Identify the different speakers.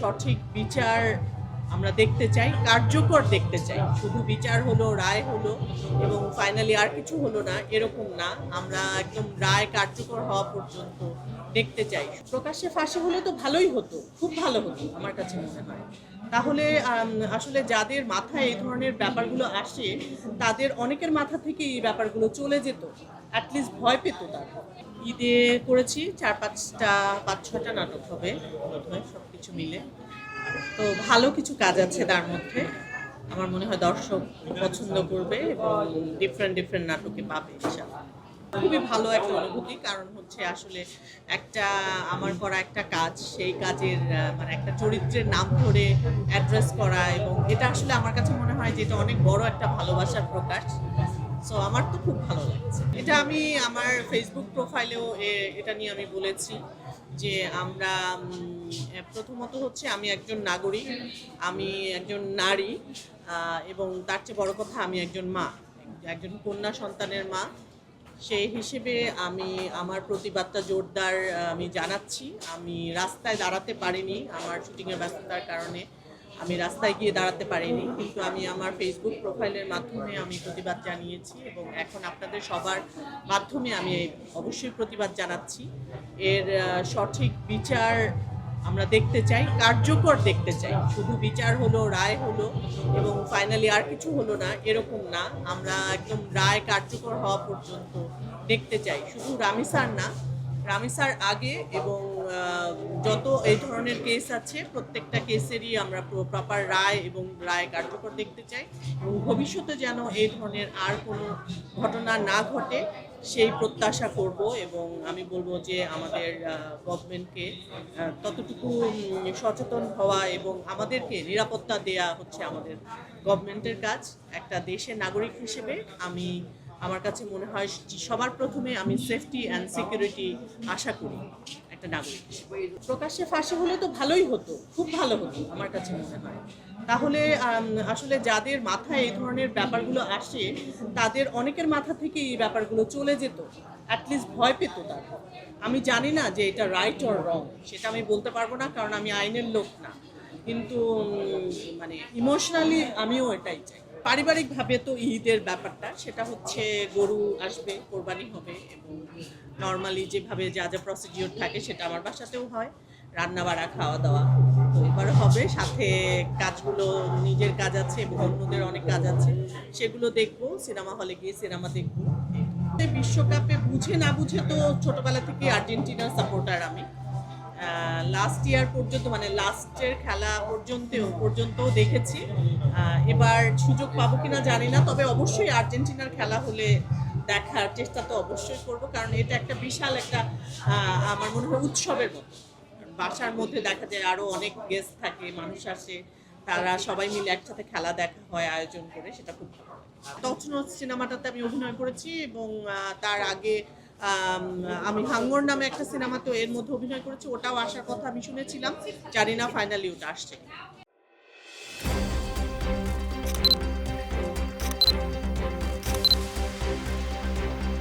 Speaker 1: সঠিক বিচার আমরা দেখতে চাই, কার্যকর দেখতে চাই। শুধু বিচার হলো, রায় হলো এবং ফাইনালি আর কিছু হলো না, এরকম না। আমরা একদম রায় কার্যকর হওয়া পর্যন্ত দেখতে চাই। প্রকাশ্যে ফাঁসি হলে তো ভালোই হতো, খুব ভালো হতো আমার কাছে মনে হয়। তাহলে আসলে যাদের মাথায় এই ধরনের ব্যাপারগুলো আসে, তাদের অনেকের মাথা থেকে এই ব্যাপারগুলো চলে যেত, অ্যাটলিস্ট ভয় পেত তারা। ঈদে করেছি 5-6টা নাটক হবে বোধহয়, সব কিছু মিলে। তো ভালো কিছু কাজ আছে তার মধ্যে। আমার মনে হয় দর্শক পছন্দ করবে এবং ডিফারেন্ট ডিফারেন্ট নাটকে পাবে ইনশাআল্লাহ। খুবই ভালো একটা অনুভূতি, কারণ হচ্ছে আসলে একটা আমার করা একটা কাজ, সেই কাজের মানে একটা চরিত্রের নাম ধরে অ্যাড্রেস করা, এবং এটা আসলে আমার কাছে মনে হয় যে এটা অনেক বড় একটা ভালোবাসার প্রকাশ। সো আমার তো খুব ভালো লাগছে। এটা আমি আমার ফেসবুক প্রোফাইলেও এটা নিয়ে আমি বলেছি যে আমরা প্রথমত হচ্ছে আমি একজন নাগরিক, আমি একজন নারী, এবং তার চেয়ে বড় কথা আমি একজন মা, একজন কন্যা সন্তানের মা। সেই হিসেবে আমি আমার প্রতিবাদটা জোরদার আমি জানাচ্ছি। আমি রাস্তায় দাঁড়াতে পারিনি আমার শুটিংয়ের ব্যস্ততার কারণে, আমি রাস্তায় গিয়ে দাঁড়াতে পারিনি, কিন্তু আমি আমার ফেসবুক প্রোফাইলের মাধ্যমে আমি প্রতিবাদ জানিয়েছি এবং এখন আপনাদের সবার মাধ্যমে আমি অবশ্যই প্রতিবাদ জানাচ্ছি। এর সঠিক বিচার আমরা দেখতে চাই, কার্যকর দেখতে চাই। শুধু বিচার হলো, রায় হলো এবং ফাইনালি আর কিছু হলো না, এরকম না। আমরা একদম রায় কার্যকর হওয়া পর্যন্ত দেখতে চাই। শুধু রামিসার না, রামিসার আগে এবং যত এই ধরনের কেস আছে প্রত্যেকটা কেসেরই আমরা প্রপার রায় এবং রায় কার্যকর দেখতে চাই, এবং ভবিষ্যতে যেন এই ধরনের আর কোনো ঘটনা না ঘটে সেই প্রত্যাশা করব। এবং আমি বলবো যে আমাদের গভর্নমেন্টকে ততটুকু সচেতন হওয়া এবং আমাদেরকে নিরাপত্তা দেয়া হচ্ছে আমাদের গভর্নমেন্টের কাজ। একটা দেশের নাগরিক হিসেবে আমি, আমার কাছে মনে হয় সবার প্রথমে আমি সেফটি অ্যান্ড সিকিউরিটি আশা করি একটা নাগরিক হিসেবে। প্রকাশ্যে ফাঁসি হলে তো ভালোই হতো, খুব ভালো হতো আমার কাছে মনে হয়। তাহলে আসলে যাদের মাথায় এই ধরনের ব্যাপারগুলো আসে, তাদের অনেকের মাথা থেকে এই ব্যাপারগুলো চলে যেত, অ্যাটলিস্ট ভয় পেত তারা। আমি জানি না যে এটা রাইট অর রং, সেটা আমি বলতে পারবো না, কারণ আমি আইনের লোক না। কিন্তু মানে ইমোশনালি আমিও এটাই চাই। পারিবারিকভাবে তো ঈদের ব্যাপারটা সেটা হচ্ছে গরু আসবে, কোরবানি হবে, এবং নর্মালি যেভাবে যা যা প্রসিডিওর থাকে সেটা আমার বাসাতেও হয়, রান্না বাড়া খাওয়া দাওয়া তো এবার হবে। সাথে কাজগুলো, নিজের কাজ আছে এবং অন্যদের অনেক কাজ আছে, সেগুলো দেখবো, সিনেমা হলে গিয়ে সিনেমা দেখবো। বিশ্বকাপে বুঝে না বুঝে তো ছোটবেলা থেকে আর্জেন্টিনার সাপোর্টার আমি। লাস্ট ইয়ার পর্যন্ত, মানে লাস্টের খেলা পর্যন্তও দেখেছি। এবার সুযোগ পাবো কিনা জানি না, তবে অবশ্যই আর্জেন্টিনার খেলা হলে দেখার চেষ্টা তো অবশ্যই করব, কারণ এটা একটা বিশাল একটা আমার মনে হয় উৎসবের মতো। বাসার মধ্যে দেখা যায় আরো অনেক গেস্ট থাকে, মানুষ আসে, তারা সবাই মিলে একসাথে খেলা দেখা হয় আয়োজন করে, সেটা খুব ভালো লাগে। তছনছ সিনেমাটাতে আমি অভিনয় করেছি, এবং তার আগে আমি হাঙ্গর নামে একটা সিনেমা তো এর মধ্যে অভিনয় করেছি, ওটাও আসার কথা আমি শুনেছিলাম, জানি না ফাইনালি ওটা আসছে।